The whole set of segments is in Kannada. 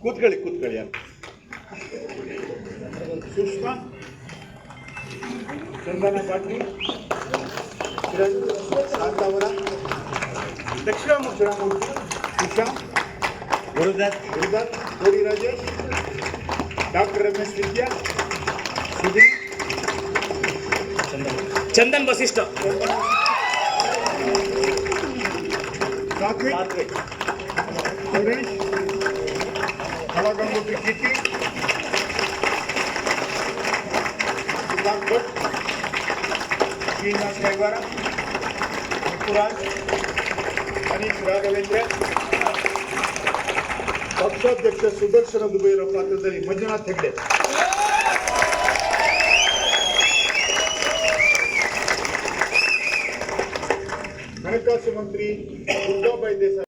ಕೂತ್ಕೊಳ್ಳಿ ಸುಷ್ಮಾ, ಚಂದನ ಪಾಟೀಲ್, ಕಿರಣ್ ಶಾಂತಾವರ, ದಕ್ಷಿಣಾಮೂರ್ತಿ, ಉಷಾ, ಗುರುದತ್, ಕೋಡಿ ರಾಜೇಶ್, ಡಾಕ್ಟರ್ MS ವಿದ್ಯಾ, ಸುಧೀರ್, ಚಂದನ್ ವಸಿಷ್ಠ, ಸಾತ್ವಿಕ್, ಸುರೇಶ್, ಕಲಾಗಂಗೋತ್ರಿ ಕಿಟ್ಟಿ, ಸಿದ್ಧಾಂತ್ ಭಟ್, ಶ್ರೀನಿವಾಸ್ ಕೈವಾರ, ಮುತ್ತುರಾಜ್, ಅನೀಶ್ ರಾಘವೇಂದ್ರ, ಪಕ್ಷಾಧ್ಯಕ್ಷ ಸುದರ್ಶನ ದುಬೈರ ಪಾತ್ರದಲ್ಲಿ ಮಂಜುನಾಥ್ ಹೆಗ್ಡೆ, ಹಣಕಾಸು ಮಂತ್ರಿ ದುರ್ಗಾಬಾಯಿ ದೇಸಾಯಿ,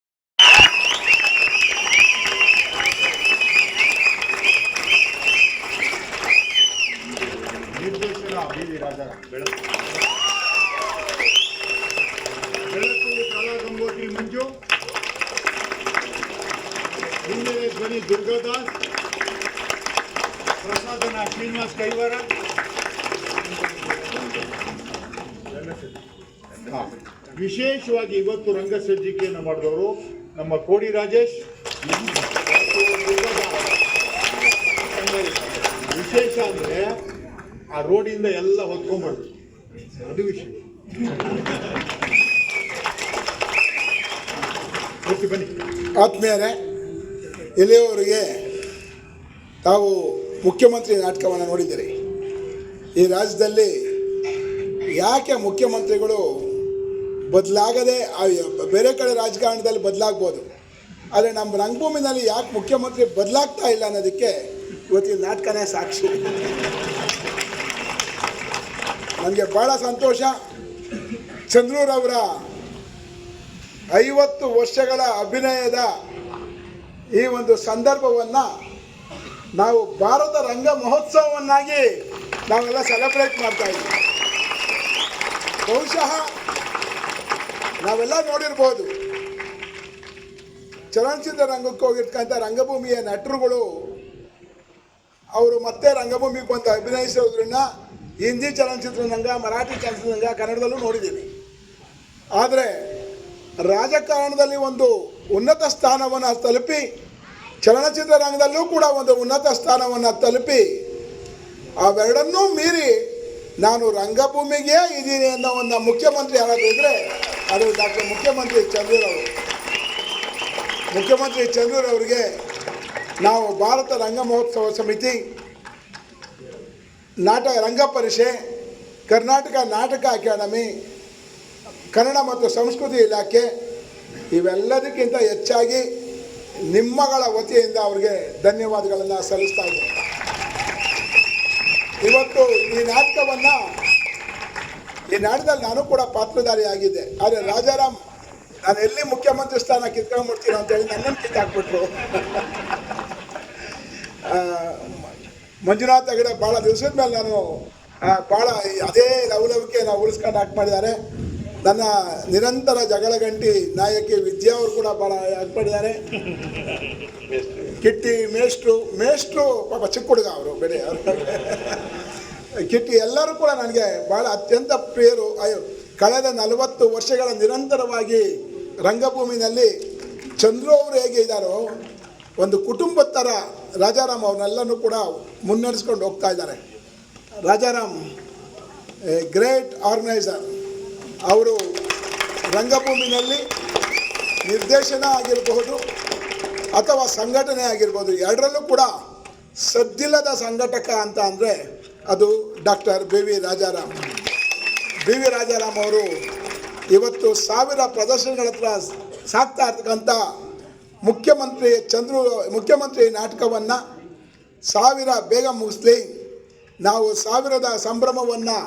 ನಿರ್ದೇಶನ BV ರಾಜಾರಾಮ್, ಬೆಳಕು ಕಲಾಗಂಗೋತ್ರಿ ಮಂಜು, ಹಿನ್ನೆಲೆ ಧ್ವನಿ ದುರ್ಗಾದಾಸ್, ಪ್ರಸಾದನ ಶ್ರೀನಿವಾಸ್ ಕೈವಾರ, ವಿಶೇಷವಾಗಿ ಇವತ್ತು ರಂಗಸಜ್ಜಿಕೆಯನ್ನು ಮಾಡಿದವರು ನಮ್ಮ ಕೋಡಿ ರಾಜೇಶ್. ವಿಶೇಷ ಅಂದರೆ ಆ ರೋಡಿಂದ ಎಲ್ಲ ಹೊತ್ಕೊಂಡ್ಬಾರ್ದು, ಅದು ವಿಷಯ. ಬನ್ನಿ ಆತ್ಮೀಯರೇ, ಇಲ್ಲಿಯವರೆಗೆ ತಾವು ಮುಖ್ಯಮಂತ್ರಿ ನಾಟಕವನ್ನು ನೋಡಿದ್ದೀರಿ. ಈ ರಾಜ್ಯದಲ್ಲಿ ಯಾಕೆ ಮುಖ್ಯಮಂತ್ರಿಗಳು ಬದಲಾಗದೆ, ಬೇರೆ ಕಡೆ ರಾಜಕಾರಣದಲ್ಲಿ ಬದಲಾಗ್ಬೋದು, ಆದರೆ ನಮ್ಮ ರಂಗಭೂಮಿನಲ್ಲಿ ಯಾಕೆ ಮುಖ್ಯಮಂತ್ರಿ ಬದಲಾಗ್ತಾ ಇಲ್ಲ ಅನ್ನೋದಕ್ಕೆ ಇವತ್ತಿನ ನಾಟಕನೇ ಸಾಕ್ಷಿ. ನನಗೆ ಭಾಳ ಸಂತೋಷ. ಚಂದ್ರೂರವರ 50 ವರ್ಷಗಳ ಅಭಿನಯದ ಈ ಒಂದು ಸಂದರ್ಭವನ್ನು ನಾವು ಭಾರತ ರಂಗ ಮಹೋತ್ಸವವನ್ನಾಗಿ ನಾವೆಲ್ಲ ಸೆಲೆಬ್ರೇಟ್ ಮಾಡ್ತಾ ಇದ್ದೀವಿ. ಬಹುಶಃ ನಾವೆಲ್ಲ ನೋಡಿರ್ಬೋದು, ಚಲನಚಿತ್ರ ರಂಗಕ್ಕೆ ಹೋಗಿರ್ತಕ್ಕಂಥ ರಂಗಭೂಮಿಯ ನಟರುಗಳು ಅವರು ಮತ್ತೆ ರಂಗಭೂಮಿಗೆ ಬಂದು ಅಭಿನಯಿಸೋದ್ರನ್ನ ಹಿಂದಿ ಚಲನಚಿತ್ರರಂಗ, ಮರಾಠಿ ಚಲನಚಿತ್ರರಂಗ, ಕನ್ನಡದಲ್ಲೂ ನೋಡಿದ್ದೀನಿ. ಆದರೆ ರಾಜಕಾರಣದಲ್ಲಿ ಒಂದು ಉನ್ನತ ಸ್ಥಾನವನ್ನು ತಲುಪಿ, ಚಲನಚಿತ್ರ ರಂಗದಲ್ಲೂ ಕೂಡ ಒಂದು ಉನ್ನತ ಸ್ಥಾನವನ್ನು ತಲುಪಿ, ಅವೆರಡನ್ನೂ ಮೀರಿ ನಾನು ರಂಗಭೂಮಿಗೆ ಇದ್ದೀನಿ ಅನ್ನೋ ಒಂದು ಮುಖ್ಯಮಂತ್ರಿ ಯಾರಾದರೂ ಇದ್ದರೆ ಅದು ಡಾಕ್ಟರ್ ಮುಖ್ಯಮಂತ್ರಿ ಚಂದ್ರೂರವರಿಗೆ ನಾವು ಭಾರತ ರಂಗ ಮಹೋತ್ಸವ ಸಮಿತಿ, ರಂಗ ಪರಿಷೆ, ಕರ್ನಾಟಕ ನಾಟಕ ಅಕಾಡೆಮಿ, ಕನ್ನಡ ಮತ್ತು ಸಂಸ್ಕೃತಿ ಇಲಾಖೆ, ಇವೆಲ್ಲದಕ್ಕಿಂತ ಹೆಚ್ಚಾಗಿ ನಿಮ್ಮಗಳ ವತಿಯಿಂದ ಅವರಿಗೆ ಧನ್ಯವಾದಗಳನ್ನು ಸಲ್ಲಿಸ್ತಾ ಇದ್ದೇನೆ. ಇವತ್ತು ಈ ನಾಟಕದಲ್ಲಿ ನಾನು ಕೂಡ ಪಾತ್ರಧಾರಿಯಾಗಿದ್ದೆ. ಆದರೆ ರಾಜಾರಾಮ್ ನಾನು ಎಲ್ಲಿ ಮುಖ್ಯಮಂತ್ರಿ ಸ್ಥಾನ ಕಿತ್ಕೊಂಡ್ಬಿಡ್ತೀನಿ ಅಂತೇಳಿ ನನ್ನನ್ನು ಕಿತ್ತಾಕ್ಬಿಟ್ರು. ಮಂಜುನಾಥ್ ಹೆಗಡೆ ಭಾಳ ದಿವಸದ ಮೇಲೆ ನಾನು ಭಾಳ ಅದೇ ಲವಲವಿಕೆ ನಾವು ಉಳಿಸ್ಕೊಂಡು ಆಕ್ಟ್ ಮಾಡಿದ್ದಾರೆ. ನನ್ನ ನಿರಂತರ ಜಗಳ ಗಂಟಿ ನಾಯಕಿ ವಿದ್ಯಾ ಅವರು ಕೂಡ ಭಾಳ ಆಕ್ಟ್ ಮಾಡಿದ್ದಾರೆ. ಕಿಟ್ಟಿ, ಮೇಷ್ಟ್ರು ಪಾಪ ಚಿಕ್ಕ ಹುಡುಗ ಅವರು, ಬೇರೆ ಕಿಟ್ಟಿ ಎಲ್ಲರೂ ಕೂಡ ನನಗೆ ಭಾಳ ಅತ್ಯಂತ ಪ್ರಿಯರು. ಕಳೆದ 40 ವರ್ಷಗಳ ನಿರಂತರವಾಗಿ ರಂಗಭೂಮಿನಲ್ಲಿ ಚಂದ್ರು ಅವರು ಹೇಗೆ ಇದ್ದಾರೋ ಒಂದು ಕುಟುಂಬದ ಥರ ರಾಜಾರಾಮ್ ಅವ್ರನ್ನೆಲ್ಲನೂ ಕೂಡ ಮುನ್ನಡೆಸ್ಕೊಂಡು ಹೋಗ್ತಾ ಇದ್ದಾರೆ. Rajaram great organiser. ಅವರು ರಂಗಭೂಮಿನಲ್ಲಿ ನಿರ್ದೇಶನ ಆಗಿರಬಹುದು ಅಥವಾ ಸಂಘಟನೆ ಆಗಿರ್ಬೋದು, ಎರಡರಲ್ಲೂ ಕೂಡ ಸದ್ದಿಲ್ಲದ ಸಂಘಟಕ ಅಂತ ಅಂದರೆ ಅದು doctor BV Rajaram. BV Rajaram ಅವರು ಇವತ್ತು 1000 ಪ್ರದರ್ಶನಗಳ ಹತ್ರ ಸಾಕ್ತಾ ಇರ್ತಕ್ಕಂಥ ಮುಖ್ಯಮಂತ್ರಿ ನಾಟಕವನ್ನು 1000 ಬೇಗ ಮುಗಿಸ್ಲಿ, ನಾವು 1000ದ ಸಂಭ್ರಮವನ್ನು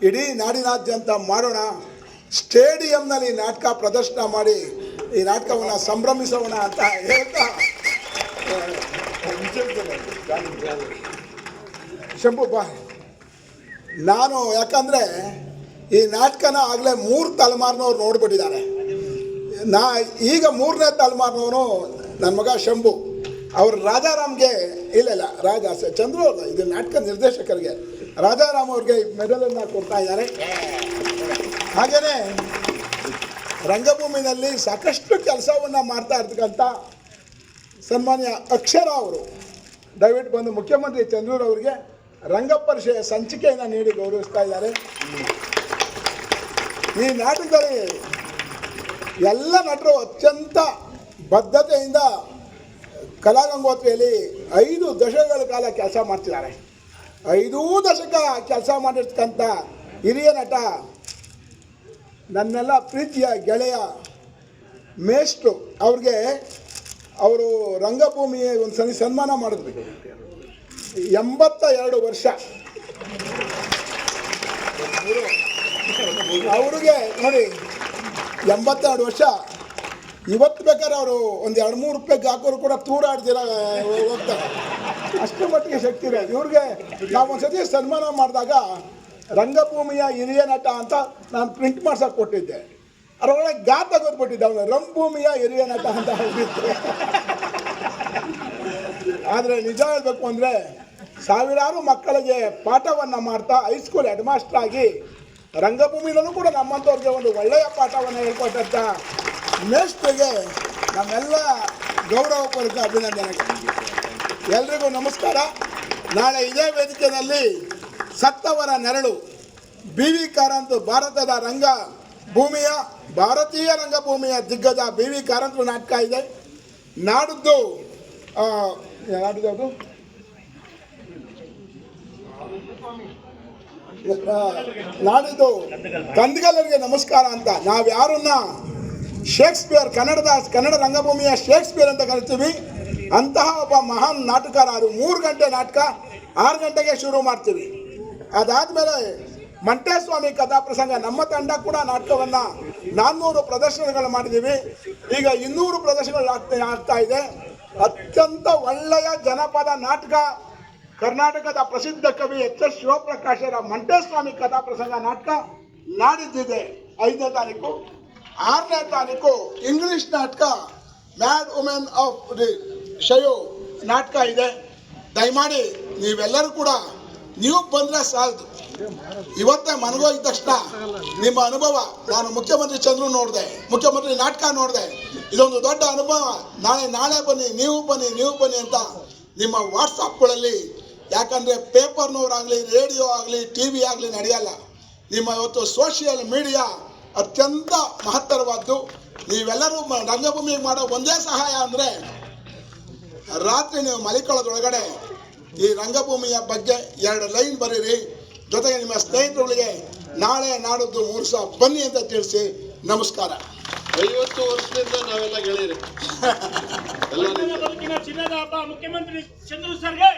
ಇಡೀ ನಾಡಿನಾದ್ಯಂತ ಮಾಡೋಣ, ಸ್ಟೇಡಿಯಂನಲ್ಲಿ ನಾಟಕ ಪ್ರದರ್ಶನ ಮಾಡಿ ಈ ನಾಟಕವನ್ನು ಸಂಭ್ರಮಿಸೋಣ ಅಂತ ಹೇಳ್ತಾ, ಶಂಭು ಬಾ, ನಾನು ಯಾಕಂದರೆ ಈ ನಾಟಕನ ಆಗಲೇ 3 ತಲೆಮಾರಿನವ್ರು ನೋಡ್ಬಿಟ್ಟಿದ್ದಾರೆ. ಈಗ 3ನೇ ತಲೆಮಾರಿನವನು ನನ್ನ ಮಗ ಶಂಭು. ಅವ್ರು ರಾಜಾರಾಮ್ಗೆ ಇಲ್ಲ ಚಂದ್ರು ಅವ್ರಲ್ಲ, ಇದು ನಾಟಕ ನಿರ್ದೇಶಕರಿಗೆ ರಾಜಾರಾಮ್ ಅವ್ರಿಗೆ ಮೆಡಲನ್ನು ಕೊಡ್ತಾ ಇದ್ದಾರೆ. ಹಾಗೆಯೇ ರಂಗಭೂಮಿನಲ್ಲಿ ಸಾಕಷ್ಟು ಕೆಲಸವನ್ನು ಮಾಡ್ತಾ ಇರ್ತಕ್ಕಂಥ ಸನ್ಮಾನ್ಯ ಅಕ್ಷರ ಅವರು ದಯವಿಟ್ಟು ಬಂದು ಮುಖ್ಯಮಂತ್ರಿ ಚಂದ್ರೂರವರಿಗೆ ರಂಗಪರಿಷೆಯ ಸಂಚಿಕೆಯನ್ನು ನೀಡಿ ಗೌರವಿಸ್ತಾ ಇದ್ದಾರೆ. ಈ ನಾಟಕದಲ್ಲಿ ಎಲ್ಲ ನಟರು ಅತ್ಯಂತ ಬದ್ಧತೆಯಿಂದ ಕಲಾಗಂಗೋತ್ರಿಯಲ್ಲಿ 5 ದಶಕಗಳ ಕಾಲ ಕೆಲಸ ಮಾಡ್ತಿದ್ದಾರೆ. 5 ದಶಕ ಕೆಲಸ ಮಾಡಿರ್ತಕ್ಕಂಥ ಹಿರಿಯ ನಟ, ನನ್ನೆಲ್ಲ ಪ್ರೀತಿಯ ಗೆಳೆಯ ಮೇಷ್ಟ್ರು ಅವ್ರಿಗೆ ಅವರು ರಂಗಭೂಮಿಯ ಒಂದು ಸನ್ಮಾನ ಮಾಡಿದ್ರು. 82 ವರ್ಷ ಅವ್ರಿಗೆ ನೋಡಿ, 82 ವರ್ಷ. ಇವತ್ತು ಬೇಕಾದ್ರೆ ಅವರು ಒಂದು 2-3 ರೂಪಾಯಿಗೆ ಹಾಕೋರು ಕೂಡ ತೂರಾಡ್ದಿರ ಹೋಗ್ತಾರೆ, ಅಷ್ಟು ಮಟ್ಟಿಗೆ ಶಕ್ತಿ ಇದೆ ಇವ್ರಿಗೆ. ನಾವು ಒಂದ್ಸತಿ ಸನ್ಮಾನ ಮಾಡಿದಾಗ ರಂಗಭೂಮಿಯ ಹಿರಿಯ ನಟ ಅಂತ ನಾನು ಪ್ರಿಂಟ್ ಮಾಡ್ಸೋಕೆ ಕೊಟ್ಟಿದ್ದೆ. ಅದರೊಳಗೆ ಗಾತ ಗೊತ್ಬಿಟ್ಟಿದ್ದೆ, ಅವನು ರಂಗಭೂಮಿಯ ಹಿರಿಯ ನಟ ಅಂತ ಹೇಳಿದ್ದೆ. ಆದರೆ ನಿಜ ಹೇಳಬೇಕು ಅಂದರೆ ಸಾವಿರಾರು ಮಕ್ಕಳಿಗೆ ಪಾಠವನ್ನು ಮಾಡ್ತಾ ಹೈಸ್ಕೂಲ್ ಹೆಡ್ ಮಾಸ್ಟರ್ ಆಗಿ ರಂಗಭೂಮಿಯಲ್ಲೂ ಕೂಡ ನಮ್ಮಂಥವ್ರಿಗೆ ಒಂದು ಒಳ್ಳೆಯ ಪಾಠವನ್ನು ಹೇಳ್ಕೊಟ್ಟಂಥ ಮೇಷ್ಟ್ರಿಗೆ ನಮ್ಮೆಲ್ಲ ಗೌರವಪೂರ್ವಕ ಅಭಿನಂದನೆಗಳು. ಎಲ್ರಿಗೂ ನಮಸ್ಕಾರ. ನಾಳೆ ಇದೇ ವೇದಿಕೆಯಲ್ಲಿ ಸತ್ತವರ ನೆರಳು BV ಕಾರಂತ್ ಭಾರತದ ಭಾರತೀಯ ರಂಗಭೂಮಿಯ ದಿಗ್ಗಜ BV ಕಾರಂತ್ ನಾಟಕ ಇದೆ. ನಾಡಿದ್ದು ಕಂದಗಲ್ಲರಿಗೆ ನಮಸ್ಕಾರ ಅಂತ ನಾವು ಯಾರನ್ನ ಶೇಕ್ಸ್ಪಿಯರ್ ಕನ್ನಡ ರಂಗಭೂಮಿಯ ಶೇಕ್ಸ್ಪಿಯರ್ ಅಂತ ಕರಿತೀವಿ, ಅಂತಹ ಒಬ್ಬ ಮಹಾನ್ ನಾಟಕರಾರು. 3 ಗಂಟೆ ನಾಟಕ 6 ಗಂಟೆಗೆ ಶುರು ಮಾಡ್ತೀವಿ. ಅದಾದಮೇಲೆ ಮಂಟೇಸ್ವಾಮಿ ಕಥಾಪ್ರಸಂಗ, ನಮ್ಮ ತಂಡ ಕೂಡ ನಾಟಕವನ್ನು 400 ಪ್ರದರ್ಶನಗಳು ಮಾಡಿದ್ದೀವಿ. ಈಗ 200 ಪ್ರದರ್ಶನಗಳು ಆಗ್ತಾ ಇದೆ. ಅತ್ಯಂತ ಒಳ್ಳೆಯ ಜನಪದ ನಾಟಕ ಕರ್ನಾಟಕದ ಪ್ರಸಿದ್ಧ ಕವಿ HS ಶಿವಪ್ರಕಾಶರ ಮಂಟೇಸ್ವಾಮಿ ಕಥಾಪ್ರಸಂಗ ನಾಟಕ ನಾಡಿದ್ದಿದೆ 5ನೇ ತಾರೀಕು. 6ನೇ ತಾರೀಕು ಇಂಗ್ಲಿಷ್ ನಾಟಕ ಮ್ಯಾಡ್ ವುಮೆನ್ ಆಫ್ ದಿ ಶಯೋ ನಾಟಕ ಇದೆ. ದಯಮಾಡಿ ನೀವೆಲ್ಲರೂ ಕೂಡ ನೀವು ಬಂದರೆ ಸಾಲದು. ಇವತ್ತೇ ಮನಗೋಗಿದ ತಕ್ಷಣ ನಿಮ್ಮ ಅನುಭವ, ನಾನು ಮುಖ್ಯಮಂತ್ರಿ ಚಂದ್ರು ನೋಡಿದೆ, ಮುಖ್ಯಮಂತ್ರಿ ನಾಟಕ ನೋಡಿದೆ, ಇದೊಂದು ದೊಡ್ಡ ಅನುಭವ, ನಾಳೆ ಬನ್ನಿ, ನೀವು ಬನ್ನಿ ಅಂತ ನಿಮ್ಮ ವಾಟ್ಸಪ್ಗಳಲ್ಲಿ, ಯಾಕಂದರೆ ಪೇಪರ್ನವರಾಗಲಿ, ರೇಡಿಯೋ ಆಗಲಿ, TV ಆಗಲಿ ನಡೆಯಲ್ಲ. ನಿಮ್ಮ ಇವತ್ತು ಸೋಷಿಯಲ್ ಮೀಡಿಯಾ ಅತ್ಯಂತ ಮಹತ್ತರವಾದ್ದು. ನೀವೆಲ್ಲರೂ ರಂಗಭೂಮಿಗೆ ಮಾಡೋ ಒಂದೇ ಸಹಾಯ ಅಂದರೆ ರಾತ್ರಿ ನೀವು ಮಲಿಕೊಳ್ಳೋದ್ರೊಳಗಡೆ ಈ ರಂಗಭೂಮಿಯ ಬಗ್ಗೆ 2 ಲೈನ್ ಬರೀರಿ. ಜೊತೆಗೆ ನಿಮ್ಮ ಸ್ನೇಹಿತರುಗಳಿಗೆ ನಾಳೆ ನಾಡಿದ್ದು 3 ದಿವಸ ಬನ್ನಿ ಅಂತ ತಿಳಿಸಿ. ನಮಸ್ಕಾರ. 50 ವರ್ಷದಿಂದ ನಾವೆಲ್ಲ ಗೆಳೆಯರು. ಬದುಕಿನ ಚಿನ್ನದ ಹಬ್ಬ ಮುಖ್ಯಮಂತ್ರಿ ಚಂದ್ರು ಸರ್ಗೆ